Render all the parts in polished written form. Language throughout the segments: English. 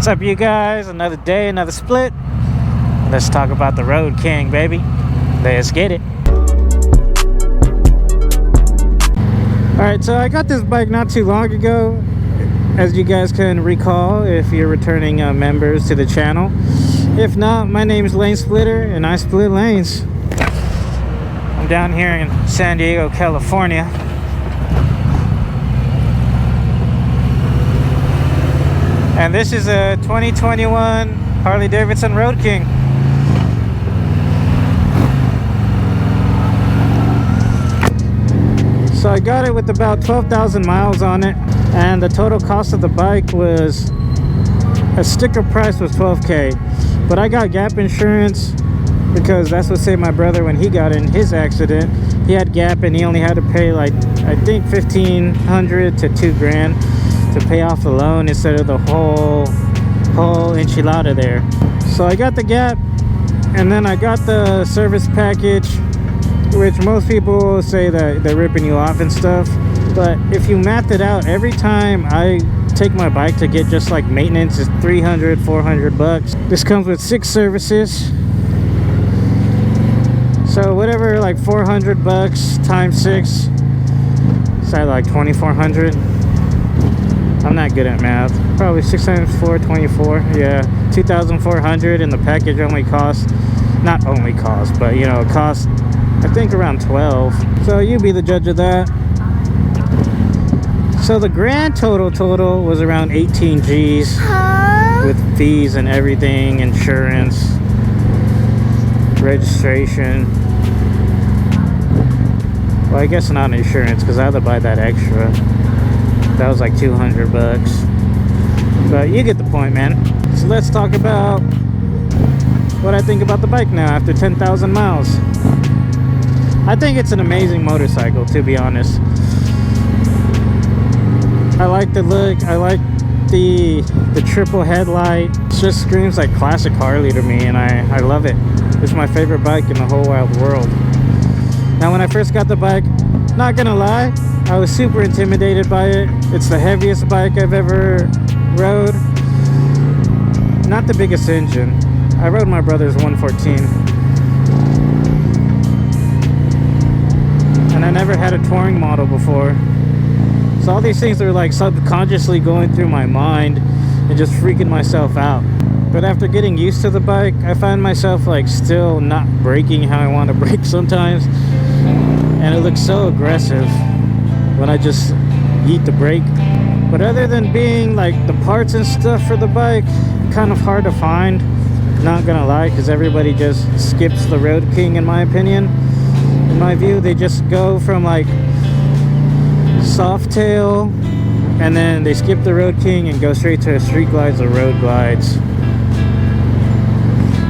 What's up, you guys? Another day, another split. Let's talk about the Road King, baby. Let's get it. Alright, so I got this bike not too long ago, as you guys can recall if you're returning members to the channel. If not, my name is Lane Splitter and I split lanes. I'm down here in San Diego, California. And this is a 2021 Harley Davidson Road King. So I got it with about 12,000 miles on it, and the total cost of the bike was, a sticker price was $12K, but I got gap insurance because that's what saved my brother when he got in his accident. He had gap and he only had to pay like, I think $1,500 to $2,000 to pay off the loan instead of the whole enchilada there. So I got the gap, and then I got the service package, which most people say that they're ripping you off and stuff, but if you math it out, every time I take my bike to get just like maintenance is $300-400. This comes with 6 services, so whatever, like $400 times 6, so like 2,400. I'm not good at math. Probably 6 times 4, 24. Yeah, 2,400, and the package only costs, not only costs, but you know, it costs I think around 12. So you be the judge of that. So the grand total was around 18 G's with fees and everything, insurance, registration. Well, I guess not insurance because I had to buy that extra. That was like $200, but you get the point, man. So let's talk about what I think about the bike now after 10,000 miles. I think it's an amazing motorcycle, to be honest. I like the look. I like the triple headlight. It just screams like classic Harley to me, and I love it. It's my favorite bike in the whole wide world. Now, when I first got the bike, not gonna lie, I was super intimidated by it. It's the heaviest bike I've ever rode. Not the biggest engine. I rode my brother's 114. And I never had a touring model before. So all these things are like subconsciously going through my mind and just freaking myself out. But after getting used to the bike, I find myself like still not braking how I want to brake sometimes. And it looks so aggressive when I just yeet the brake. But other than being like the parts and stuff for the bike, kind of hard to find, not gonna lie, because everybody just skips the Road King in my opinion. In my view, they just go from like soft tail and then they skip the Road King and go straight to street glides or road glides,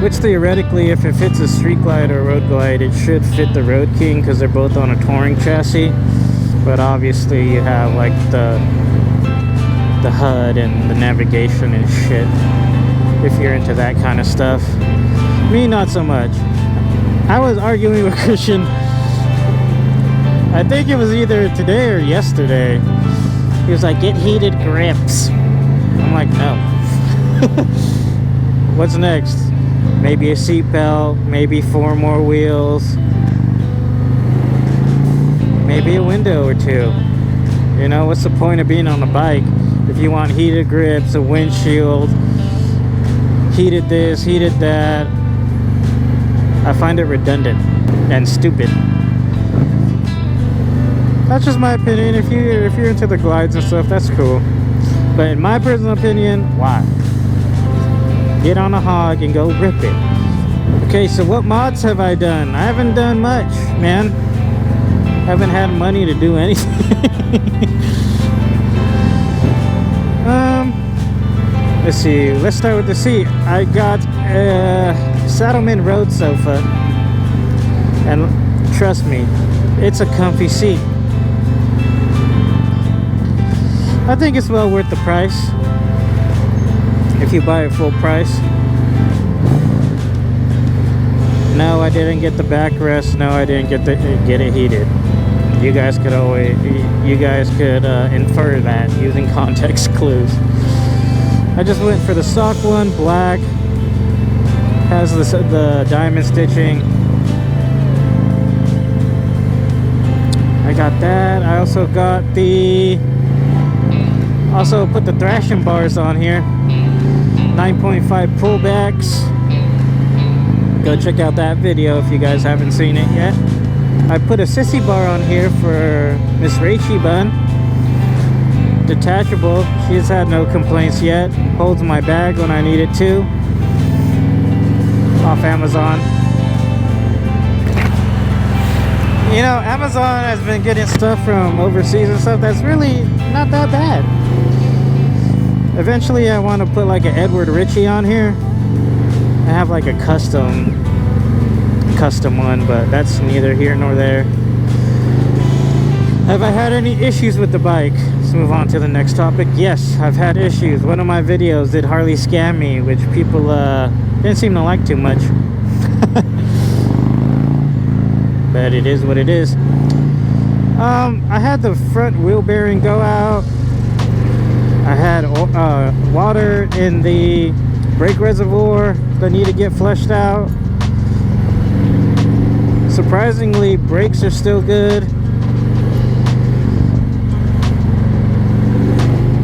which theoretically, if it fits a street glide or road glide, it should fit the Road King because they're both on a touring chassis. But obviously you have like the HUD and the navigation and shit if you're into that kind of stuff. Me, not so much. I was arguing with Christian, I think it was either today or yesterday. He was like, get heated grips. I'm like, no. What's next? Maybe a seatbelt, maybe 4 more wheels, maybe a window or 2. You know, what's the point of being on a bike if you want heated grips, a windshield, heated this, heated that? I find it redundant and stupid. That's just my opinion. If you're into the glides and stuff, that's cool. But in my personal opinion, why? Get on a hog and go rip it. Okay, so what mods have I done? I haven't done much, man. Haven't had money to do anything. Let's see. Let's start with the seat. I got a Saddleman Road sofa, and trust me, it's a comfy seat. I think it's well worth the price if you buy it full price. No, I didn't get the backrest. No, I didn't get it heated. You guys could infer that using context clues. I just went for the stock one, black. Has the diamond stitching. I got that. I also got also put the thrashing bars on here. 9.5 pullbacks. Go check out that video if you guys haven't seen it yet. I put a sissy bar on here for Miss Rachie Bun. Detachable. She's had no complaints yet. Holds my bag when I need it to. Off Amazon. You know, Amazon has been getting stuff from overseas and stuff that's really not that bad. Eventually I want to put like an Edward Ritchie on here. I have like a custom one, but that's neither here nor there. Have I had any issues with the bike? Let's move on to the next topic. Yes, I've had issues. One of my videos did Harley scam me, which people didn't seem to like too much. But it is what it is. I had the front wheel bearing go out. I had water in the brake reservoir that need to get flushed out. Surprisingly, brakes are still good.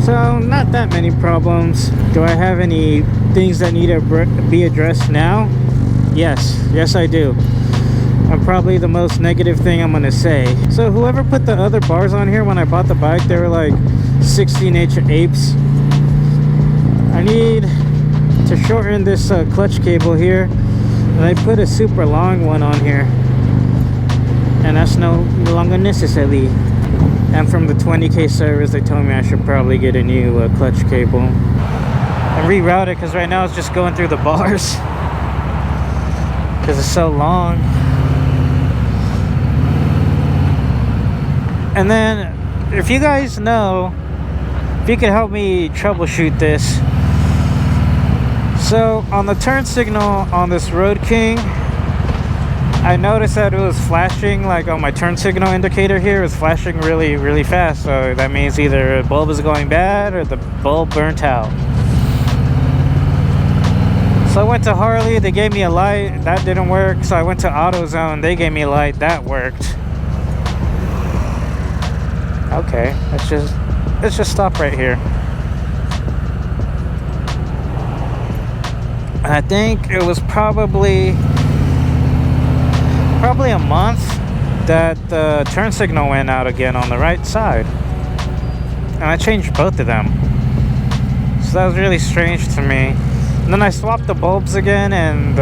So not that many problems. Do I have any things that need to be addressed now? Yes I do. I'm probably the most negative thing I'm gonna say. So whoever put the other bars on here when I bought the bike, they were like 16-inch apes. I need to shorten this clutch cable here, and I put a super long one on here, and that's no longer necessary. And from the 20K service, they told me I should probably get a new clutch cable and reroute it, because right now it's just going through the bars because it's so long. And then if you guys know, if you could help me troubleshoot this. So on the turn signal on this Road King, I noticed that it was flashing, like on my turn signal indicator here, it was flashing really fast. So that means either the bulb is going bad or the bulb burnt out. So I went to Harley, they gave me a light, that didn't work. So I went to AutoZone, they gave me a light, that worked. Okay, let's just stop right here. I think it was probably a month that the turn signal went out again on the right side, and I changed both of them. So that was really strange to me. And then I swapped the bulbs again, and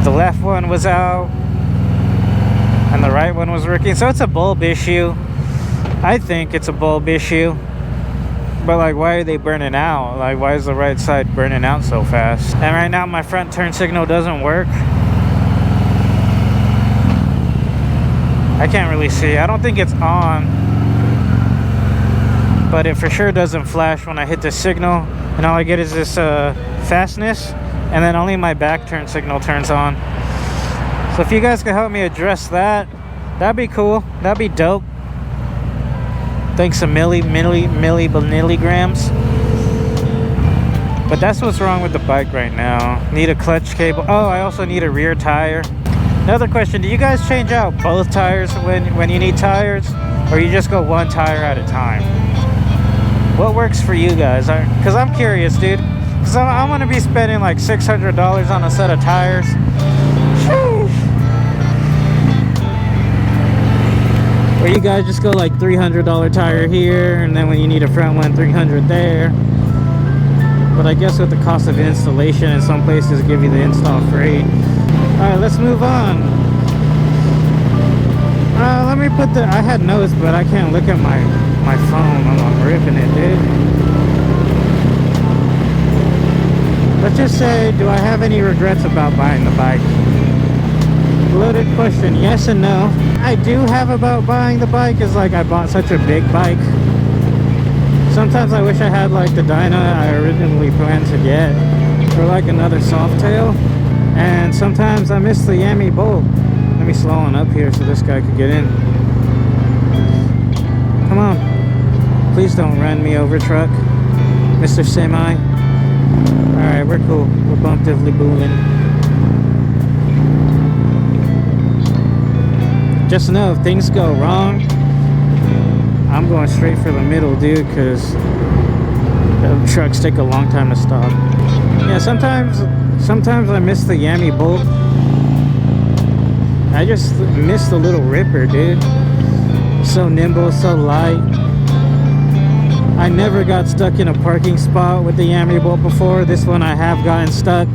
the left one was out and the right one was working. So it's a bulb issue. I think it's a bulb issue. But like, why are they burning out? Like, why is the right side burning out so fast? And right now my front turn signal doesn't work. I can't really see. I don't think it's on, but it for sure doesn't flash when I hit the signal, and all I get is this fastness, and then only my back turn signal turns on. So if you guys could help me address that, that'd be cool. That'd be dope. Thanks a milligrams. But that's what's wrong with the bike right now. Need a clutch cable. Oh, I also need a rear tire. Another question, do you guys change out both tires when you need tires, or you just go one tire at a time? What works for you guys? Because I'm curious, dude. Because I'm going to be spending like $600 on a set of tires. Sheesh. Or you guys just go like $300 tire here, and then when you need a front one, $300 there. But I guess with the cost of installation, in some places give you the install free. Alright, let's move on. Let me put I had notes, but I can't look at my phone. I'm ripping it, dude. Let's just say, do I have any regrets about buying the bike? Loaded question, yes and no. I do have about buying the bike is like I bought such a big bike. Sometimes I wish I had like the Dyna I originally planned to get, or like another Softail. And sometimes I miss the Yami Bolt. Let me slow on up here so this guy could get in. Come on. Please don't run me over, truck. Mr. Semi. Alright, we're cool. We're bumptively booling. Just know if things go wrong, I'm going straight for the middle, dude, because the trucks take a long time to stop. Yeah, sometimes I miss the Yami Bolt. I just miss the little Ripper, dude. So nimble, so light. I never got stuck in a parking spot with the Yami Bolt before. This one I have gotten stuck.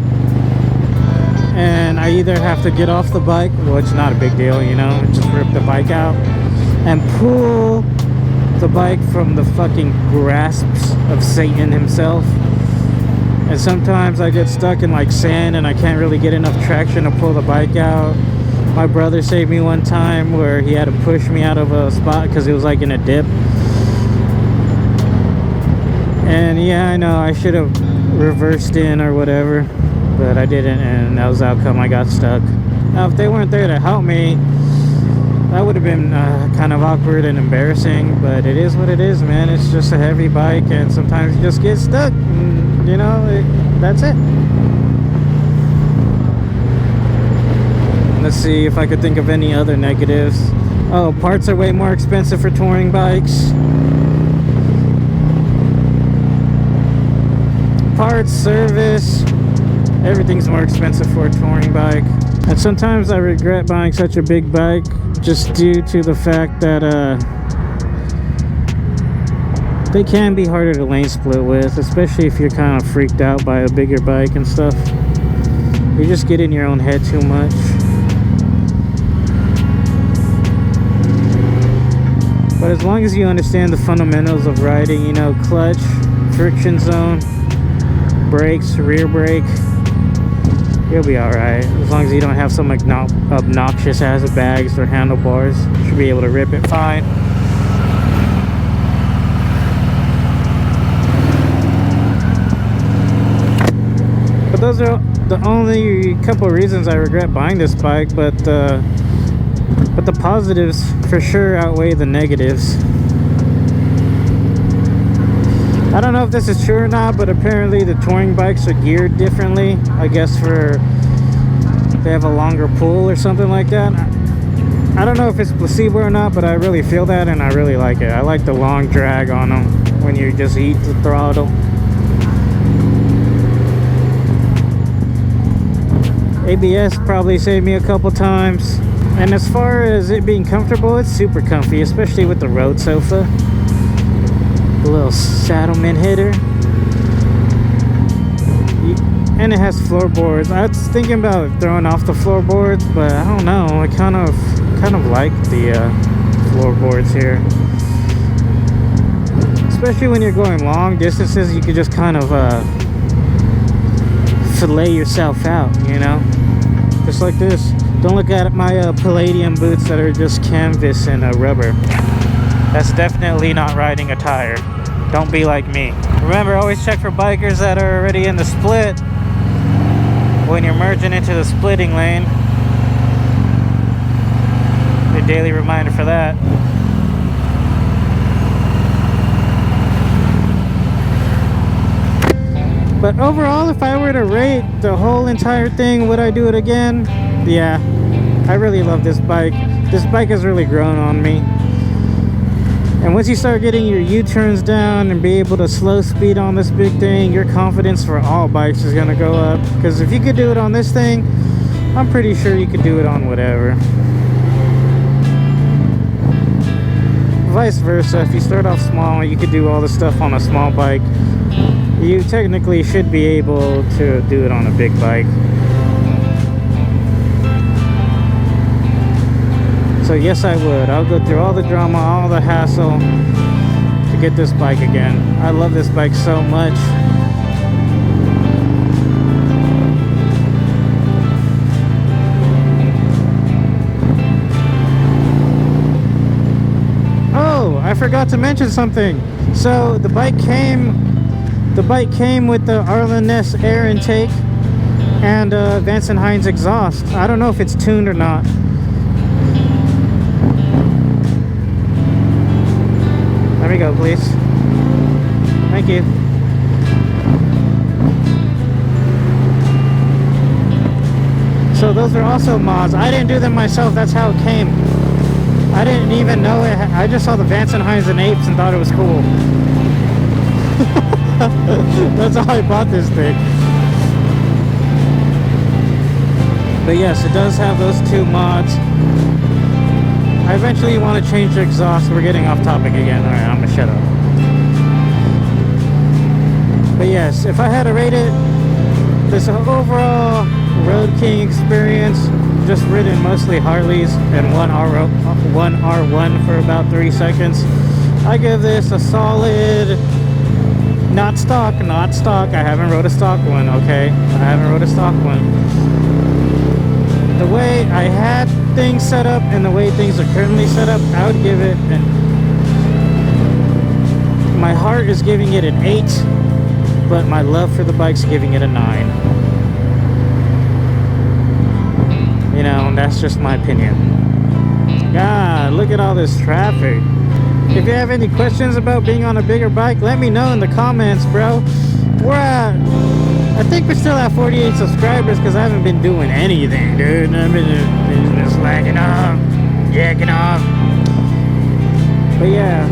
And I either have to get off the bike, which is not a big deal, you know, just rip the bike out and pull the bike from the fucking grasps of Satan himself. And sometimes I get stuck in like sand and I can't really get enough traction to pull the bike out. My brother saved me one time where he had to push me out of a spot because it was like in a dip. And yeah, I know I should have reversed in or whatever, but I didn't, and that was the outcome. I got stuck. Now if they weren't there to help me, that would have been kind of awkward and embarrassing, but it is what it is, man. It's just a heavy bike, and sometimes you just get stuck, and, you know, that's it. Let's see if I could think of any other negatives. Oh, parts are way more expensive for touring bikes. Parts, service, everything's more expensive for a touring bike. And sometimes I regret buying such a big bike just due to the fact that they can be harder to lane split with, especially if you're kind of freaked out by a bigger bike and stuff. You just get in your own head too much. But as long as you understand the fundamentals of riding, you know, clutch, friction zone, brakes, rear brake, you'll be alright. As long as you don't have some obnoxious ass bags or handlebars, you should be able to rip it fine. But those are the only couple reasons I regret buying this bike, but the positives for sure outweigh the negatives. I don't know if this is true or not, but apparently the touring bikes are geared differently. I guess they have a longer pull or something like that. I don't know if it's placebo or not, but I really feel that, and I really like it. I like the long drag on them when you just eat the throttle. ABS probably saved me a couple times. And as far as it being comfortable, it's super comfy, especially with the road sofa. A little saddleman hitter. And it has floorboards. I was thinking about throwing off the floorboards, but I don't know. I kind of like the floorboards here. Especially when you're going long distances, you can just kind of fillet yourself out, you know? Just like this. Don't look at my Palladium boots that are just canvas and rubber. That's definitely not riding a tire. Don't be like me. Remember, always check for bikers that are already in the split when you're merging into the splitting lane. A daily reminder for that. But overall, if I were to rate the whole entire thing, would I do it again? Yeah, I really love this bike. This bike has really grown on me. And once you start getting your U-turns down and be able to slow speed on this big thing, your confidence for all bikes is going to go up. Because if you could do it on this thing, I'm pretty sure you could do it on whatever. Vice versa, if you start off small, you could do all the stuff on a small bike. You technically should be able to do it on a big bike. So yes, I would. I'll go through all the drama, all the hassle to get this bike again. I love this bike so much. Oh, I forgot to mention something. So the bike came with the Arlen Ness air intake and Vance & Hines exhaust. I don't know if it's tuned or not. There we go, please. Thank you. those are also mods. I didn't do them myself. That's how it came. I didn't even know it. I just saw the Vance and Hines and Apes and thought it was cool. That's how I bought this thing. But yes, it does have those two mods. I eventually want to change the exhaust. We're getting off topic again. Alright, I'm gonna shut up. But yes, if I had to rate it, this overall Road King experience, just ridden mostly Harleys and one R1 for about 3 seconds, I give this a solid, not stock. I haven't rode a stock one, okay? I haven't rode a stock one. The way I had things set up and the way things are currently set up, I would give it my heart is giving it an 8, but my love for the bike's giving it a 9. You know, that's just my opinion. God, look at all this traffic. If you have any questions about being on a bigger bike, let me know in the comments, bro. I think we're still at 48 subscribers because I haven't been doing anything, dude. I've been just slacking off, jacking off. But yeah,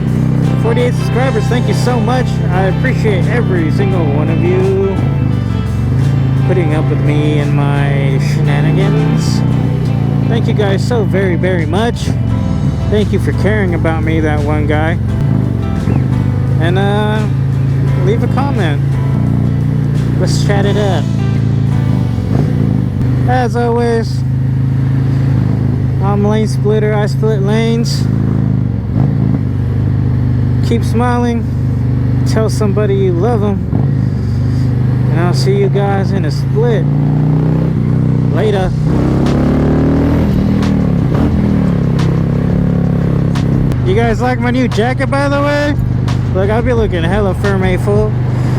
48 subscribers, thank you so much. I appreciate every single one of you putting up with me and my shenanigans. Thank you guys so very, very much. Thank you for caring about me, that one guy. And leave a comment. Let's chat it up. As always, I'm Lane Splitter. I split lanes. Keep smiling. Tell somebody you love them. And I'll see you guys in a split. Later. You guys like my new jacket, by the way? Look, I'll be looking hella firm, full.